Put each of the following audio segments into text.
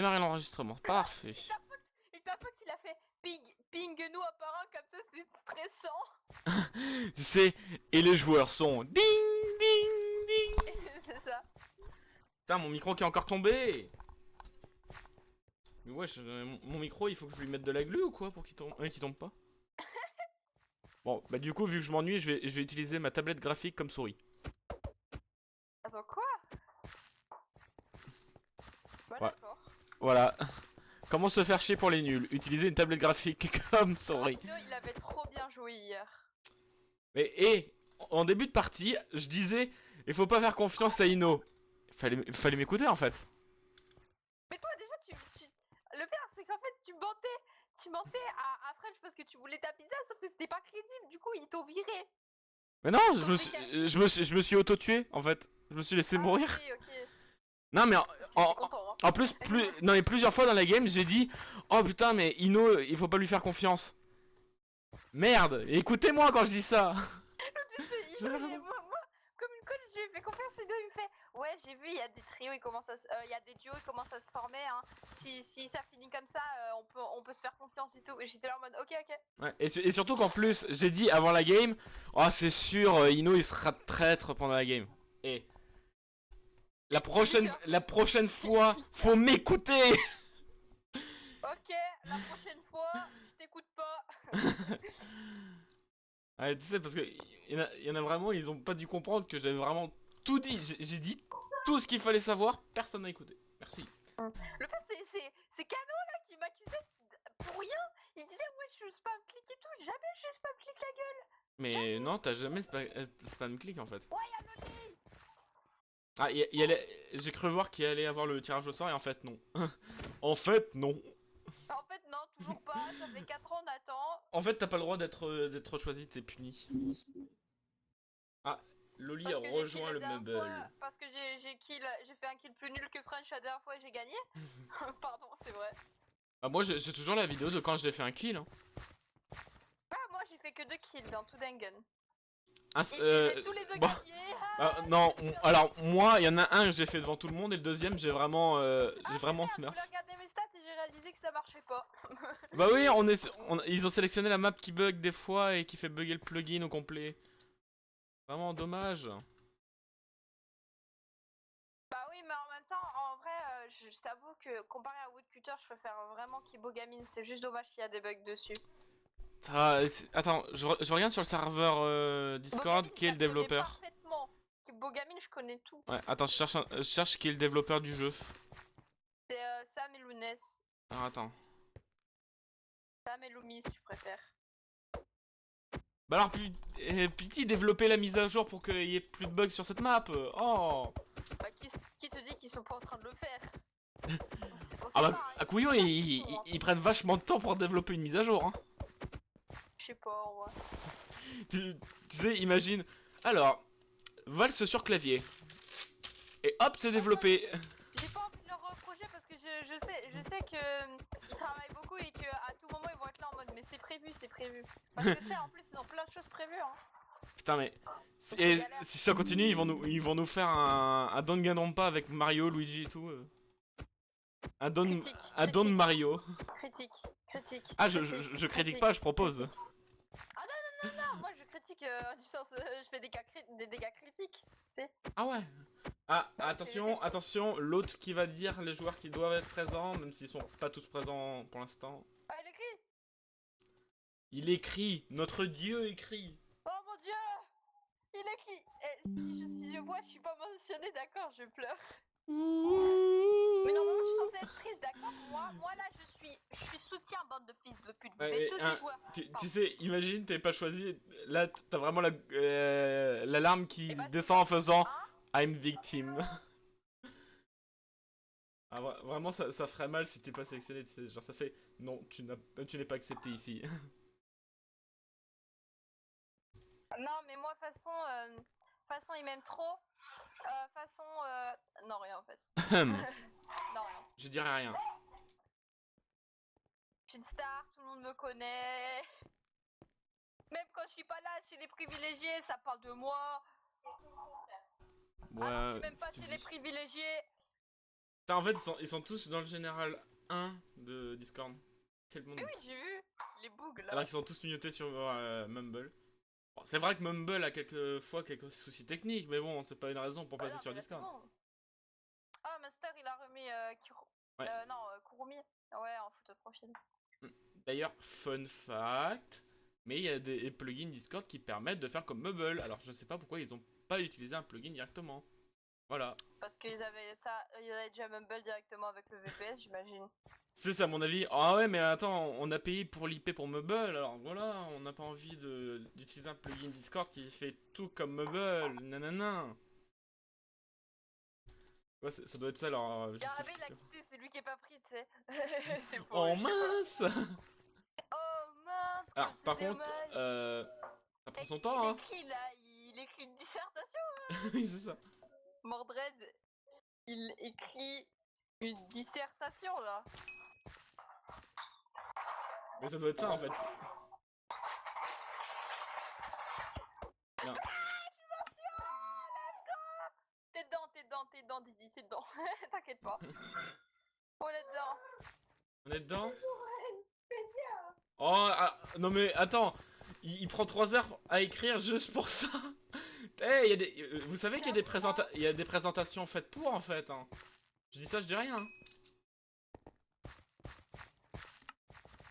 Démarrer l'enregistrement. Parfait. Et ta pote, il a fait ping nous un par un comme ça, c'est stressant. Tu sais, et les joueurs sont ding ding ding. C'est ça. Putain, mon micro qui est encore tombé. Mais ouais, mon micro, il faut que je lui mette de la glu ou quoi pour qu'il tombe pas. Bon, bah du coup, vu que je m'ennuie, je vais utiliser ma tablette graphique comme souris. Attends, quoi? Bah Ouais. d'accord. Voilà. Comment se faire chier pour les nuls? Utiliser une tablette graphique comme souris. Ino, il avait trop bien joué hier. Mais en début de partie, je disais, il faut pas faire confiance à Ino. Fallait m'écouter en fait. Mais toi déjà le pire c'est qu'en fait tu mentais à French parce que tu voulais ta pizza sauf que c'était pas crédible, du coup ils t'ont viré. Mais non, je me suis auto-tué en fait. Je me suis laissé mourir. Ok. Non mais Content, hein. en plus, non mais plusieurs fois dans la game, j'ai dit, oh putain mais Ino, il faut pas lui faire confiance. Merde, écoutez-moi quand je dis ça. Moi, comme une conne, je lui ai fait confiance et deux, il me fait ouais, j'ai vu, il y a des trios, il y a des duos, ils commencent à se former. Hein. Si ça finit comme ça, on peut se faire confiance et tout. Et j'étais là en mode ok. Ouais, et surtout qu'en plus, j'ai dit avant la game, oh c'est sûr, Ino il sera traître pendant la game. Et la prochaine fois, faut m'écouter. Ok, la prochaine fois, je t'écoute pas. Ouais, tu sais, parce que y en a vraiment, ils ont pas dû comprendre que j'avais vraiment tout dit. J'ai dit tout ce qu'il fallait savoir, personne n'a écouté. Merci. Le pire, c'est Cano là qui m'accusait pour rien. Il disait ouais, je spam click et tout. Jamais je spam click la gueule. Mais non, t'as jamais spam click en fait. Ouais, y'a Loli. Ah, j'ai cru voir qu'il allait avoir le tirage au sort et en fait non. En fait non. En fait, non, toujours pas. Ça fait 4 ans, on attend. En fait, t'as pas le droit d'être choisi, t'es puni. Ah, Loli a rejoint le meuble. Parce que j'ai fait un kill plus nul que French la dernière fois et j'ai gagné. Pardon, c'est vrai. Ah, moi j'ai toujours la vidéo de quand j'ai fait un kill. Hein. Ah, moi j'ai fait que 2 kills dans tout Dangan. Ah, Et je les ai tous les deux gagnés. non, alors moi, il y en a un que j'ai fait devant tout le monde et le deuxième, j'ai vraiment Je smurf. voulais regarder mes stats et j'ai réalisé que ça marchait pas. Bah oui, ils ont sélectionné la map qui bug des fois et qui fait bugger le plugin au complet. Vraiment dommage. Bah oui, mais en même temps, en vrai, je t'avoue que comparé à Woodcutter, je préfère vraiment Kibogamine. C'est juste dommage qu'il y a des bugs dessus. Attends, je regarde sur le serveur Discord Bogamine, qui est le développeur. Parfaitement. Kibogamine, je connais tout. Ouais, attends, je cherche qui est le développeur du jeu. C'est Sam et Lounès. Alors attends. Sam et Loomis, si tu préfères. Bah alors, petit développer la mise à jour pour qu'il y ait plus de bugs sur cette map. Oh. Bah, qui te dit qu'ils sont pas en train de le faire? Ah bah, à couillon, ils prennent vachement de temps pour développer une mise à jour. Hein. Je sais pas, ouais. Tu sais, imagine. Alors, valse sur clavier. Et hop, c'est développé. J'ai pas envie de leur reprocher parce que je sais que ils travaillent beaucoup et qu'à tout moment ils vont être là en mode mais c'est prévu. Parce que tu sais, en plus ils ont plein de choses prévues. Hein. Putain, mais si ça continue, ils vont nous faire un Danganronpa avec Mario, Luigi et tout. Un Don Mario. Critique. Ah, je critique pas, je propose. Ah non, moi je critique du sens, je fais des dégâts critiques, tu sais. Ah ouais. Ah, attention, l'autre qui va dire les joueurs qui doivent être présents, même s'ils sont pas tous présents pour l'instant. Ah, il écrit. Il écrit, notre dieu écrit. Oh mon dieu, il écrit. Et si je vois, je suis pas mentionné, d'accord, je pleure. Mais normalement, je suis censée être prise, d'accord. Moi là, je suis soutien, bande de fils de pute. Vous êtes tous des joueurs. Tu sais, imagine, t'es pas choisi. Là, t'as vraiment l'alarme qui descend en faisant I'm victim. Ah, vraiment, ça ferait mal si t'es pas sélectionné. Tu sais, genre, ça fait non, tu n'es pas accepté ici. Non, mais moi, façon, il m'aime trop. Non, rien en fait. Non, rien. Je dirais rien. Je suis une star, tout le monde me connaît. Même quand je suis pas là chez les privilégiés, ça parle de moi. Ouais, alors, je suis même pas chez les privilégiés. Putain, en fait, ils sont tous dans le général 1 de Discord. Quel monde. Mais oui, j'ai vu les bugs là. Alors qu'ils sont tous mutés sur Mumble. Bon, c'est vrai que Mumble a quelques soucis techniques, mais bon, c'est pas une raison pour Bah passer non, sur mais là, c'est Discord. bon. Ah, Master, il a remis Ouais. non, Kurumi. Ouais, en photo de profil. D'ailleurs, fun fact, mais il y a des plugins Discord qui permettent de faire comme Mumble. Alors je sais pas pourquoi ils ont pas utilisé un plugin directement. Voilà. Parce qu'ils avaient ça, ils avaient déjà Mumble directement avec le VPS, j'imagine. C'est ça, à mon avis. Ah ouais, mais attends, on a payé pour l'IP pour Mumble, alors voilà, on n'a pas envie d'utiliser un plugin Discord qui fait tout comme Mumble, nanana. Ouais, ça doit être ça leur Garabé, il a justification. quitté, c'est lui qui est pas pris, tu sais. C'est pour Oh lui, je sais mince! pas. Oh mince, Alors, comme c'est par contre, dommage. ça prend Et son il temps, hein. écrit là, il écrit une dissertation. Oui, c'est ça. Mordred, il écrit une dissertation là. Mais ça doit être ça en fait. Non. T'es dedans, Didi, t'es dedans. T'inquiète pas. On est dedans. On est dedans? Oh, ah, non mais attends, il prend 3 heures à écrire juste pour ça. Eh, y a des, vous savez qu'il y a des présentations faites pour en fait. Hein. Je dis ça, je dis rien. Hein.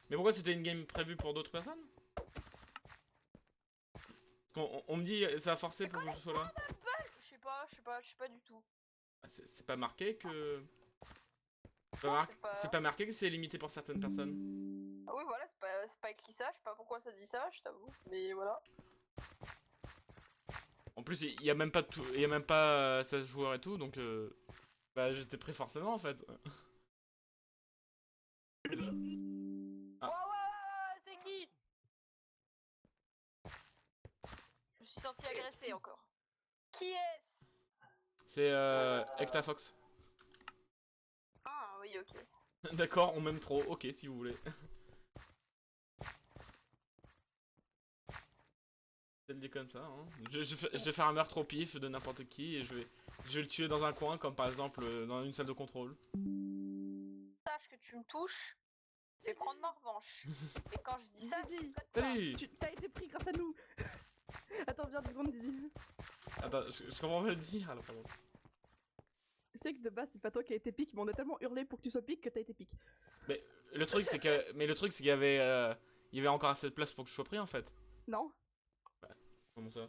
Mais pourquoi c'était une game prévue pour d'autres personnes? Parce qu'on me dit ça a forcé pour que je sois là. Je sais pas du tout. Ah, c'est pas marqué que. Non, C'est pas marqué que c'est limité pour certaines personnes. Ah oui, voilà, c'est pas écrit ça, je sais pas pourquoi ça dit ça, je t'avoue, mais voilà. En plus, il y a même pas tout, il y a même pas 16 joueurs et tout, donc bah j'étais pris forcément en fait. Ah. Ouais, c'est qui? Je me suis senti agressé encore. Qui est-ce? C'est Ectafox. Ah oui, ok. D'accord, on m'aime trop, ok si vous voulez. C'est le dit comme ça, hein. Je vais faire un meurtre au pif de n'importe qui et je vais le tuer dans un coin, comme par exemple dans une salle de contrôle. Sache que tu me touches, je vais prendre ma revanche. Et quand je dis ça, Didi, Salut! tu t'as été pris grâce à nous. Attends, viens 2 secondes, Didi. Attends, je comprends pas le dire alors pardon. Tu sais que de base, c'est pas toi qui a été pique, mais on a tellement hurlé pour que tu sois pique que t'as été pique. Mais le truc c'est qu'il y avait encore assez de place pour que je sois pris en fait. Non? Comment ça?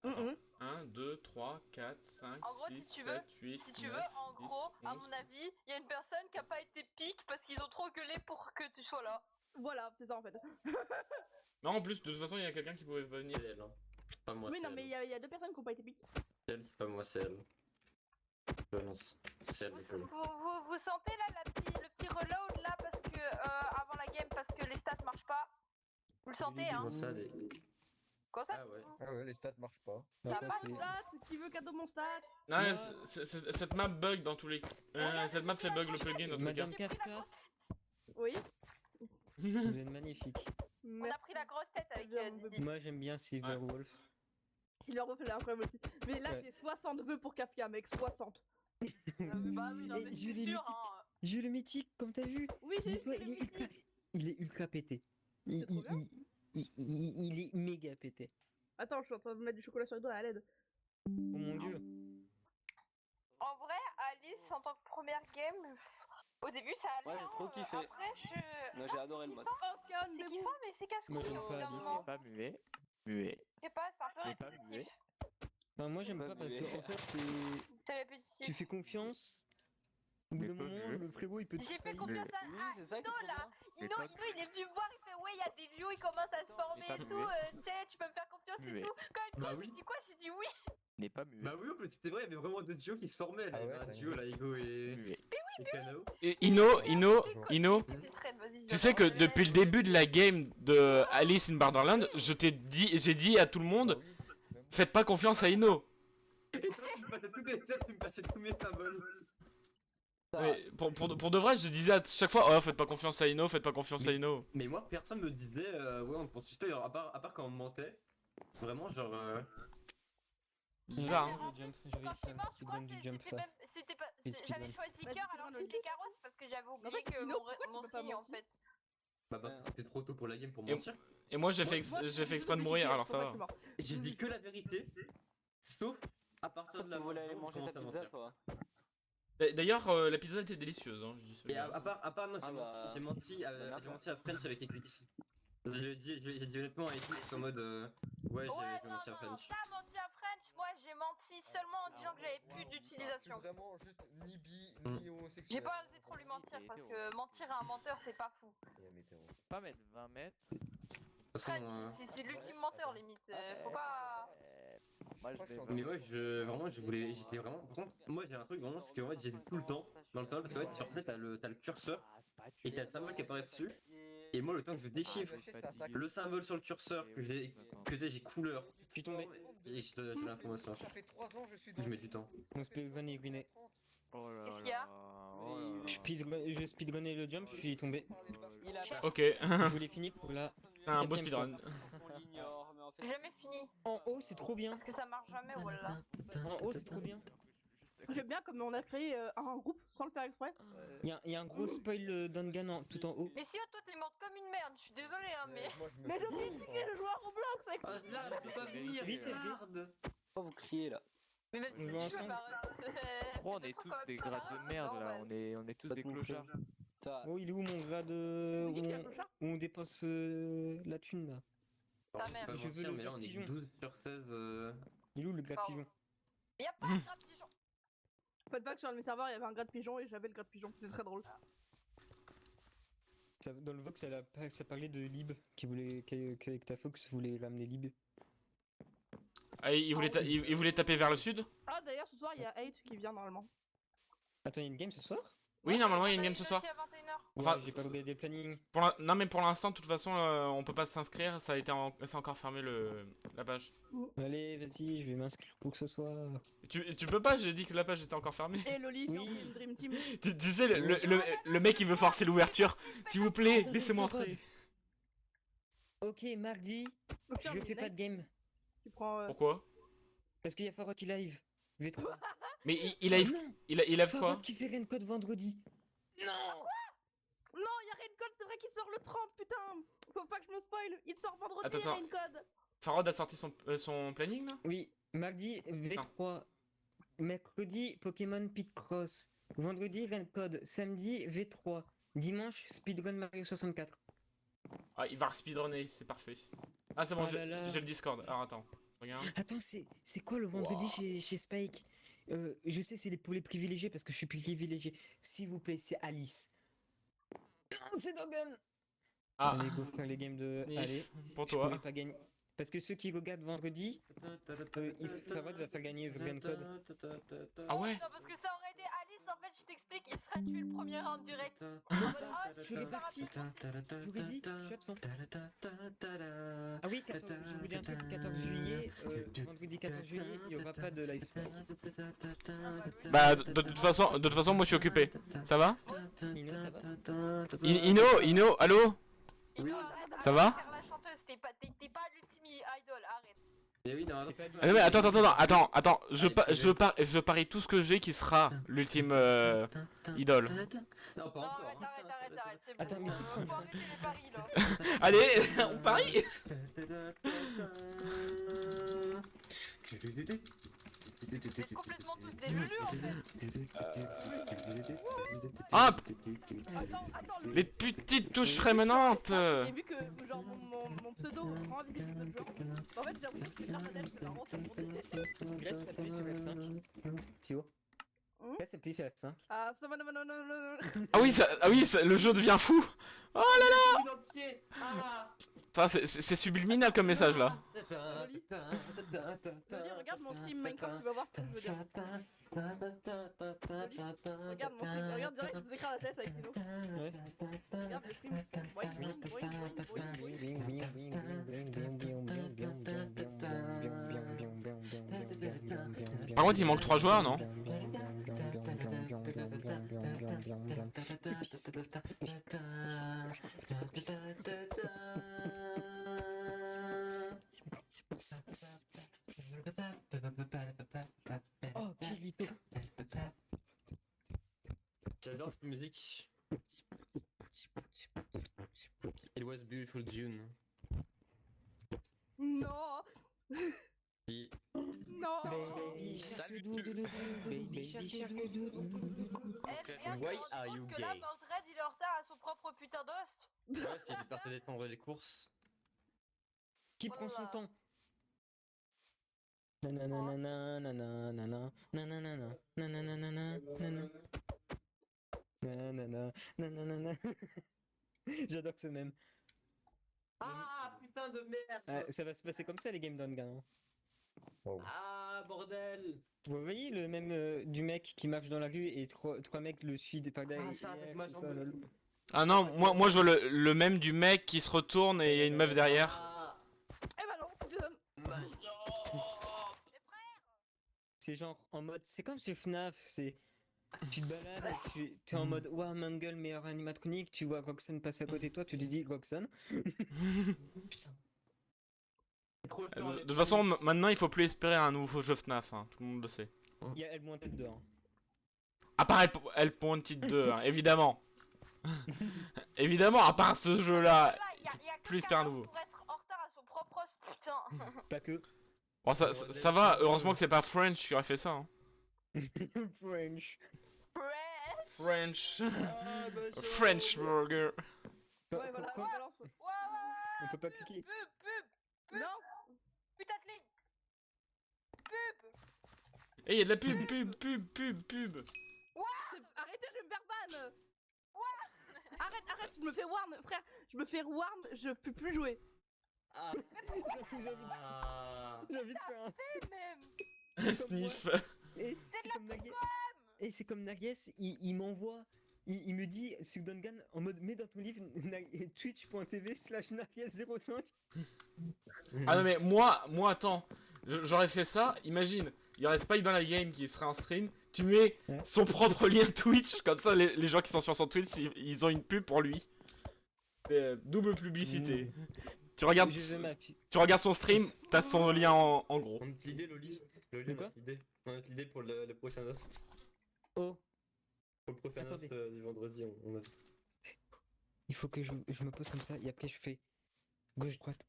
Mm Attends. -mm. 1, 2, 3, 4, 5, En gros, 6, si tu 7, 8, si tu 9, veux, en 10, gros, à 11. mon avis, il y a une personne qui a pas été pique parce qu'ils ont trop gueulé pour que tu sois là. Voilà, c'est ça en fait. Mais en plus, de toute façon, il y a quelqu'un qui pouvait venir. C'est elle, hein. Pas moi, Oui, c'est non, mais elle. il y a 2 personnes qui ont pas été pique. C'est elle, c'est pas moi, c'est elle. Je lance. C'est elle, Vous, je vous sentez là le petit reload là parce que avant la game parce que les stats marchent pas. Vous le sentez hein? Comment ça, les... Quoi ça? Ah ouais. Ah ouais, les stats marchent pas. Y'a pas de stats, qui veut cadeau mon stat? Non, Ouais. cette map bug dans tous les. Cette map fait bug le plugin dans tous les cas. Madame J'ai pris la Kafka, grosse tête. Oui. vous êtes magnifique. On a pris la grosse tête avec Bien, Didi. Moi j'aime bien Silverwolf. Silverwolf, elle est incroyable aussi. Mais là, Ouais. j'ai 60 vœux pour Kafka, mec, 60. Bah oui, non, Et mais j'ai c'est les sûr mythiques. hein. J'ai le mythique, comme t'as vu. Oui, j'ai Dis-toi, j'ai le il est ultra pété. C'est trop bien. Il est méga pété. Attends, je suis en train de mettre du chocolat sur les doigts à l'aide. Oh mon dieu. En vrai, Alice en tant que première game, au début ça allait. Ouais, j'ai trop kiffé. Après, je. Moi, j'ai adoré le mode. Oscar, C'est kiffant, mais c'est casse-couille. Moi, j'aime au bout pas d'un Alice. moment. Pas muet. Muet. Je sais pas, c'est un peu Mais pas répétitif. Enfin, moi j'aime Pas pas parce muet. que en fait c'est. C'est répétitif. Tu fais confiance. Au bout Mais d'un pas moment, muet. le frérot il peut te J'ai fait trahir. confiance à Oui, c'est ça qui est Ino trop là. bien. Mais Ino, pas- il est venu me voir, il fait ouais, il y a des duos, ils commencent à se former pas et tout. muet. Tu sais, tu peux me faire confiance et Muet. tout. Quand une Bah fois, oui. j'ai dit quoi? J'ai dit oui. N'est pas muet. Bah oui, en plus, c'était vrai, il y avait vraiment deux duos qui se formaient là. Ah Il y ouais, avait un t'as duo là, Ego et Muet. Kano. Et Ino, C'était très vas-y. tu sais que depuis le début de la game de Alice in Borderland, j'ai dit à tout le monde, faites pas confiance à Ino. Et toi, tu me passais tous les stats, tu me passais tous mes symboles. Mais pour de vrai, je disais à chaque fois, oh faites pas confiance à Ino, faites pas confiance à Ino. Mais moi, personne me disait, ouais, on pense pas, à part quand on mentait. Vraiment, genre. Bizarre, hein. Le jump, je vais Quand je suis faire un mort, je crois speedrun que du jump. c'était même. C'était pas. Et J'avais speedrun. choisi Vas-y, cœur speedrun, alors que Loli. c'était carrosse parce que j'avais oublié fait, que Ino, pourquoi tu mon peux pas signe en mentir fait. Bah parce que c'était trop tôt pour la game pour Et- mentir. Et moi j'ai fait, Moi, je j'ai fait suis exprès de désolée, mourir, c'est alors pour ça que je va. suis mort. Et j'ai dit que la vérité, sauf à partir de la Tu voulais aller mort, manger je ta commence à pizza, mentir. toi? D'ailleurs, la pizza était délicieuse, hein, je dis ça. Et à part non, Ah bah, j'ai menti à French avec Eclipse. J'ai dit honnêtement à Eclipse en mode Ouais, ouais, j'ai non, menti à non, French. t'as menti à French, moi j'ai menti seulement en disant que j'avais plus d'utilisation. Vraiment juste ni bi ni homosexuel. J'ai pas osé trop lui mentir parce que mentir à un menteur c'est pas fou. Et un hétéro. Pas mettre 20 mètres. De toute façon, French, c'est l'ultime menteur limite. Faut pas. Moi je Moi, je vais. suis en mais ouais, j'étais vraiment. Par contre, moi j'ai un truc vraiment, c'est qu'en fait j'étais tout le temps dans le tunnel parce qu'en fait sur tête t'as le curseur et t'as le symbole qui apparaît dessus. Et moi le temps que je déchiffre le symbole sur le curseur que j'ai couleur. Je suis tombé. Et je te donne l'information. Ça fait 3 ans que je suis Je mets du temps. Mon speedrun est ruiné. Oh là Qu'est-ce qu'il y a là, oh là là. Je speedrunnais le jump, je suis tombé. Il a Ok, Je voulais finir pour la. un beau Quatrième speedrun. On l'ignore, mais en fait. J'ai jamais fini En haut, c'est trop bien. parce que ça marche jamais, voilà. En haut, c'est trop bien. J'aime bien comme on a créé un groupe sans le faire exprès. Il y a un gros spoil d'Angan tout en haut. Mais si toi t'es morte comme une merde, je suis désolée hein, mais. Mais j'ai oublié de cliquer le joueur Roblox avec Ah là, je peux pas venir, Oui, c'est vrai. merde. Pourquoi vous criez là? Mais même si On tu joue veux, ensemble. bah. Pourquoi on est tous des grades de merde là, on est tous Pas des de mon clochards. Toi, Oh, il est où mon grade Qui où est un clochard on dépasse la thune là? Ta Je mère. vais pas Je veux mentir, le mais là on est pigeon. 12 sur 16. Il est où le grade Pardon. pigeon? Y'a pas de grade pigeon. Fun fact, sur un de mes serveurs, il y avait un grade pigeon et j'avais le grade pigeon. C'était très drôle. Dans le Vox, ça parlait de Lib, qu'avec ta Fox voulait ramener Lib. Ah, il voulait taper vers le sud? Ah, d'ailleurs, ce soir, il y a 8 qui vient normalement. Attends, il y a une game ce soir? Oui, normalement il y a une game ce soir. Aussi à 21h. Enfin, Ouais, j'ai pas regardé le planning. Non mais pour l'instant, de toute façon, on peut pas s'inscrire, c'est encore fermé la page. Allez, vas-y, je vais m'inscrire pour que ce soit. Tu peux pas, j'ai dit que la page était encore fermée. Et Loli, Oui. on fait une Dream Team. Tu sais, le mec il veut forcer l'ouverture. S'il vous plaît, Attends, laissez-moi c'est entrer. Ok, mardi, Au pire, je mais fais pas Nate, de game. Tu prends. Pourquoi? Parce qu'il y a Farod qui live. V3. Mais il a quoi? Farod qui fait Rain Code vendredi. Non. Non, il y a Raincode, c'est vrai qu'il sort le 30, putain. Faut pas que je me spoil. Il sort vendredi, Attends. Raincode. Farod a sorti son planning là? Oui, mardi V3. Mercredi Pokémon Picross. Vendredi Rain Code. Samedi V3. Dimanche Speedrun Mario 64. Ah, il va speedrunner, c'est parfait. Ah, c'est bon, Oh là là. j'ai le Discord. Alors attends, regarde. Attends, c'est quoi le vendredi chez Spike? Je sais, c'est pour les privilégiés parce que je suis privilégié. S'il vous plaît, c'est Alice. Non, c'est Dogan. Ah, Allez, go frère, les games de. Oui, Allez, pour je pourrais toi. pas gagner. Parce que ceux qui regardent vendredi, Farod va faire gagner Rain Code. Ah ouais? Non, parce que ça aurait été Alice, en fait, je t'explique, il serait tué le premier round direct. En mode, ah, Je suis parti. J'aurais dit, je suis absent. Ah oui, 14, je vous dis un truc, 14 juillet, vendredi 14 juillet, il n'y aura pas de live Spike. Bah, de toute façon, moi je suis occupé. Ça va? Ino, ça va? Ino, allô? Ino, arrête, Ça arrête va de faire la chanteuse, t'es pas l'ultime idol, arrête. Mais oui, non, non. Ah, mais attends, je parie tout ce que j'ai qui sera l'ultime idole. Non, pas Non, encore. arrête, c'est bon. Attends, mais Faut arrêter les paris là. Allez, on parie. Vous êtes complètement tous des lulus en fait. Ah, Attends, les petites touches rémanentes. Et vu que genre mon pseudo rend invisible les autres joueurs, en fait j'ai l'impression que je suis Armadel, c'est vraiment sur mon Grèce s'appuie sur F5. Tio. Grèce s'appuie sur F5. Ah, ça va, non. Ah oui, le jeu devient fou. Oh là là. Dans le pied. Ah. Enfin, c'est subliminal comme message là. Loli, regarde mon stream Minecraft, tu vas voir ce que je veux dire. Regarde mon stream, regarde direct, je vous écrase la tête avec Nino. Ouais. Regarde le stream. Par contre, il manque 3 joueurs, non? J'adore cette musique. It was beautiful June. Non. Et- Non. Baby shark Salut. doo doo doo doo, baby shark doo doo doo doo. Elle vient de Why se rendre are compte you que là, gay? Mordred, il est en retard à son propre putain d'host. Ouais, parce qu'il était parti détendre les courses. Qui prend son Voilà. temps? Nananana, nananana, nananana, nananana, nanana. Nanana, nananana. J'adore ce même. Ah putain de merde! Ça va se passer comme ça les games d'Ongan. Ah bordel! Vous voyez le même du mec qui marche dans la rue et trois mecs le suivent par derrière. Ah, ça, avec ma ça, jambe. lol. Ah non, moi je vois le même du mec qui se retourne et il y a une meuf derrière. Ah, Eh bah non, faut que je donne. ma jambe! C'est genre en mode, c'est comme sur FNAF, c'est tu te balades, t'es en mode wow Mangle meilleur animatronique, tu vois Roxanne passer à côté de toi, tu te dis Roxanne. Putain. Trop chiant, De les toute façon, trucs. maintenant il faut plus espérer un nouveau jeu FNAF, hein, tout le monde le sait. Il y a elle moins tête dehors. À part El Pointed 2, hein, évidemment. Évidemment, à part ce jeu-là. Là, y a plus quelqu'un espérer un nouveau. pour être en retard à son propre host, putain. Pas que. Bon, ça va, heureusement que c'est pas French qui aurait fait ça. Hein. French. Fresh. French. Ah, ma jambe. French burger. Ouais, voilà, Quand- balance. Ouais, on peut pas cliquer. pub. Non. Putain de ligne. Pub. Et il y a de la pub. Arrêtez, je vais me faire ban. Arrête, je me fais warn, frère. Je me fais warn, je peux plus jouer. Ah. Ah. J'ai envie de faire un. Même. Sniff. Et C'est c'est de comme Nagies. Et c'est comme Nagies, il m'envoie. Il me dit sur Dungan en mode mets dans ton livre twitch.tv/Nagies05. Ah non mais moi attends, j'aurais fait ça, imagine, il y aurait Spike dans la game qui serait en stream, tu mets Ouais. son propre lien Twitch, comme ça les gens qui sont sur son Twitch, ils ont une pub pour lui. Double publicité. Tu regardes son stream, t'as son lien en gros. On a l'idée, Loli. De Loli, quoi on a l'idée pour le prochain host. Oh, Pour le prochain Attendez. host du vendredi, on a... il faut que je me pose comme ça et après je fais gauche droite,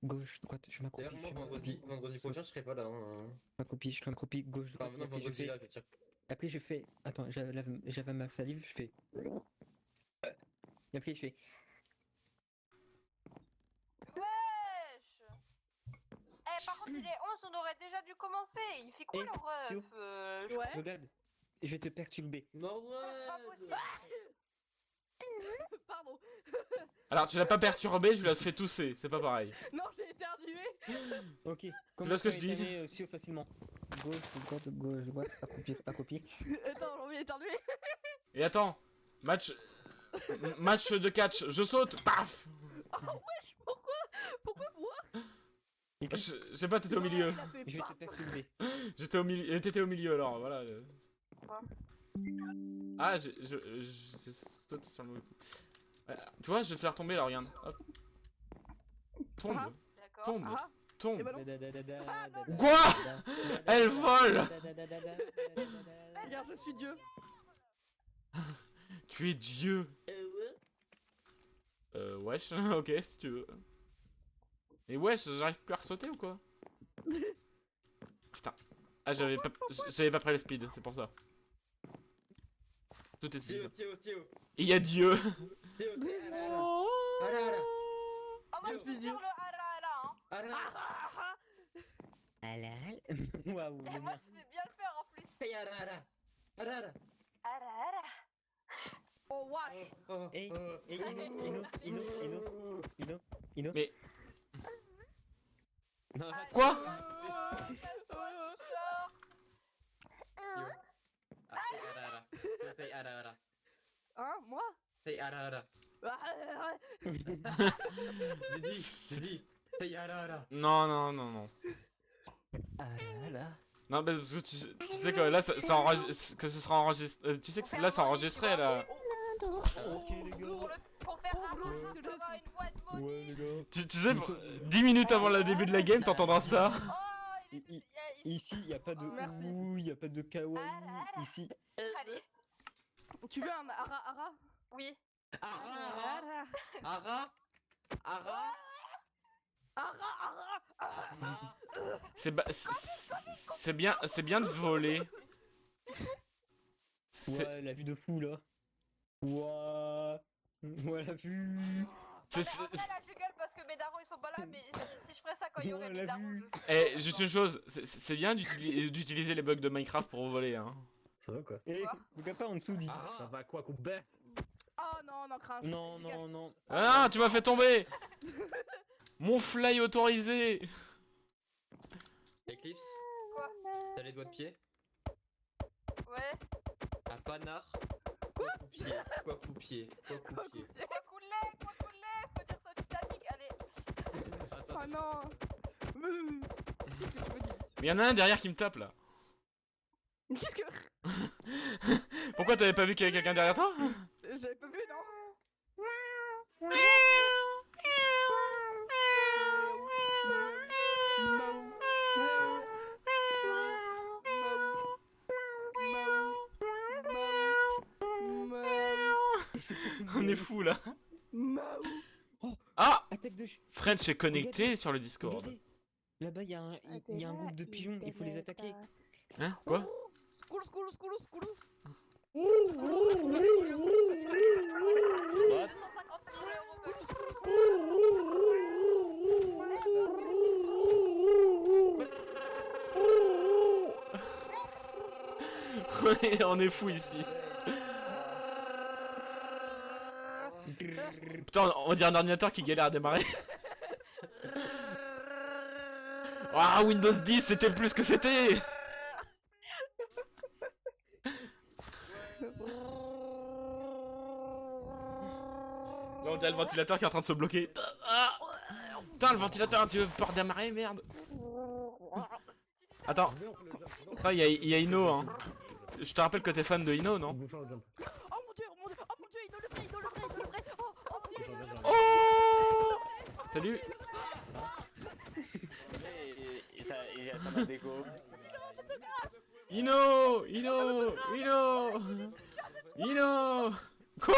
je m'accroupis. D'ailleurs, moi, je vendredi m'accroupis, prochain, je serai pas là. Hein. je m'accroupis, gauche droite. Enfin, non, après, je vendredi fais- là, je vais dire. Après je fais. Attends, j'avais ma salive, je fais. Et après je fais. Wesh. Eh, par contre, il est 11, on aurait déjà dû commencer. Il fait quoi Eh, le ref Sio. Ouais. Regarde, je vais te perturber. Non, C'est pas possible. Pardon. Alors tu l'as pas perturbé, je lui ai fait tousser, c'est pas pareil. Non, j'ai éternué. Ok. vois ce que je dis Aussi facilement. Gauche droite, accroupir. Attends, j'ai envie d'éternuer. Et attends, match de catch, je saute, paf. Oh wesh, pourquoi moi? Et puis, Je sais pas, t'étais au milieu. Il a fait je vais te paf. perturber. J'étais au milieu, t'étais au milieu alors, voilà. Quoi Ah, j'ai sauté sur le mauvais coup. Tu vois, je vais te faire tomber là, regarde. Hop. Tombe, Ah. D'accord. tombe, Ah, tombe. et bah non. Quoi Elle vole. Regarde, je suis Dieu. Tu es Dieu. Wesh, ok, si tu veux. Et wesh, j'arrive plus à ressauter ou quoi? Putain. Ah, j'avais pas pris le speed, c'est pour ça. Tout est speed. Théo. Et il y a Dieu. Théo, Ara. Ah, moi, je peux dire le ara là, hein. Ara. Waouh. Et moi, je sais bien le faire en plus. Hey, Ara. Ara. Oh wesh. Hey, Ino. Mais- Non, Quoi Casse-toi du sort. Say Ara. Hein, moi? Say Ara. Didi. Say Ara. Non. Non, mais parce que tu sais que là, ça enregistre, que ce sera enregistré. Tu sais que là, c'est enregistré là. Ok les Pour faire ara, faut avoir une voix de maudit. les gars. Tu sais, 10 minutes avant le début de la game, t'entendras ça. Oh, Ici, il y a pas de Merci. ouh, il y a pas de kawaii. Ici, Allez. Tu veux un ara? Oui. Ara, Ara, Ara, Ara. C'est bien de voler. Ouais, la vue de fou là. Ouah. Ouais, la vue. C'est- Non, mais en vrai, là, je gueule parce que mes darons ils sont pas là, mais si je ferais ça quand il y aurait Ouais, mes la darons, vue. je serais. Eh, juste une chose, c'est bien d'utiliser les bugs de Minecraft pour voler, hein. Ça va quoi. Eh, Quoi le gars pas en dessous dit Ah. ça va quoi, coupe bête. Oh non, non, cringe. Non, Dégage. non, non. Ah, tu m'as fait tomber. Mon fly autorisé. Eclipse, Quoi t'as les doigts de pied. Ouais. À Panard. Quoi coupier, quoi coupier, quoi coupier. Quoi couler, faut dire ça au Titanic, allez. Attends, Oh non. Qu'est-ce que tu me dis? Mais y'en a un derrière qui me tape là. Qu'est-ce que. Pourquoi t'avais pas vu qu'il y avait quelqu'un derrière toi? J'avais pas vu, non? On est fou là. Oh, Ah, attaque de ch... French est connecté sur le Discord. Regardez. Là-bas, il y a un groupe de pigeons, il faut les attaquer. Hein? Quoi? Skoulou. What? 250 000 €. On est fou ici. Putain, on dirait un ordinateur qui galère à démarrer. Ah, Windows 10, c'était plus que c'était. Là, on dirait le ventilateur qui est en train de se bloquer. Ah. Putain, le ventilateur, tu veux pas redémarrer, merde. Attends, il y a Ino, hein. Je te rappelle que t'es fan de Ino, non? Oh mon dieu, Ino le vrai. Oh mon dieu, Ino le vrai. Oh! Salut. Et ça m'a déco. Ino! Quoi?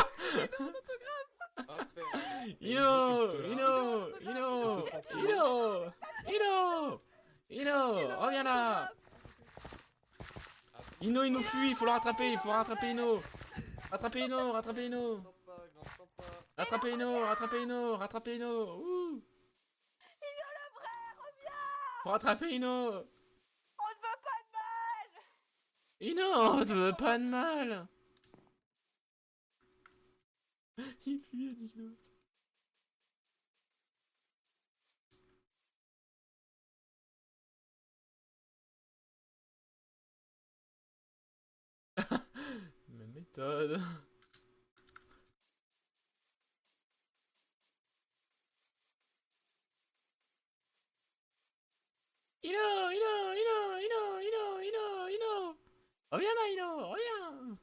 Ino! Reviens là! Ino, il nous fuit, il faut le rattraper, Ino! Rattrapez Ino! Ouh. Faut rattraper Ino! On ne veut pas de mal. Ino, on te veut pas de mal! Il fuit, Ino. Même méthode. Ino! Reviens là, Ino! Reviens!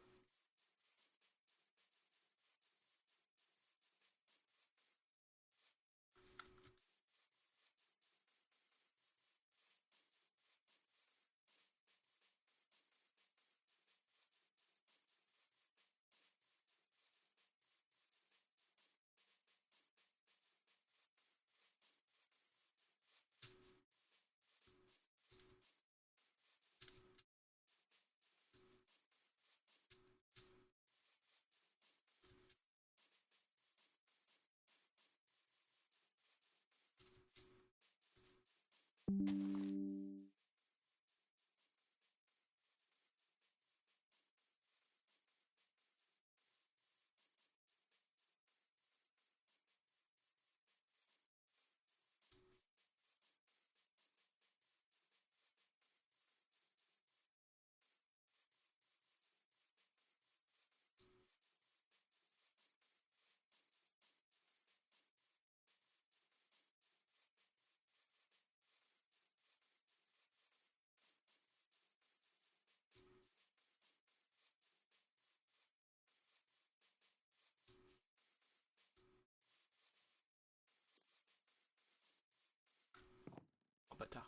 Oh bâtard.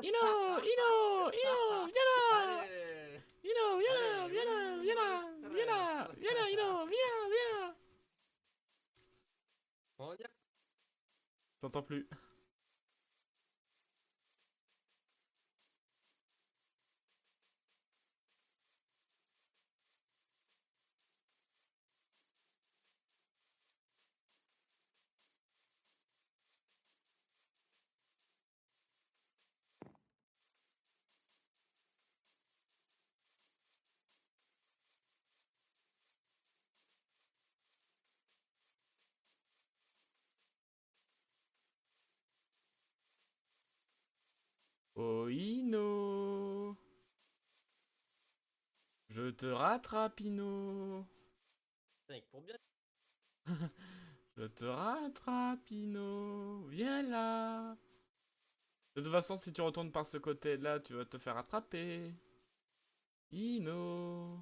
Ino, viens là! allez. Viens là! T'entends plus. Oh Ino, je te rattrape Ino. Pour bien. Je te rattrape Ino, viens là. De toute façon, si tu retournes par ce côté-là, tu vas te faire attraper. Ino.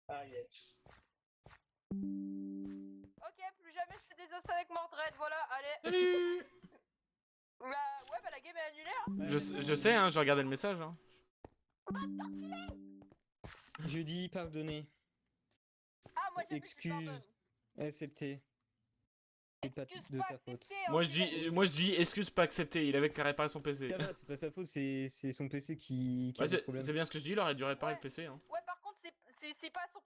Ah yes. Ok, plus jamais je fais des hosts avec Mordred, voilà, allez. Salut. Bah ouais, bah la game est annulée, hein. Je sais, hein, j'ai regardé le message. Hein. Je dis pardonner, Ah, moi jamais je excuse, pardonne. accepter. C'est pas Excuse de pas ta faute. accepté, Moi je dis excuse pas accepté, il avait qu'à réparer son PC. Ça va, c'est pas sa faute, c'est son PC qui Ouais, a des problèmes. c'est bien ce que je dis, il aurait dû réparer le PC. Hein. Ouais, par contre, c'est pas son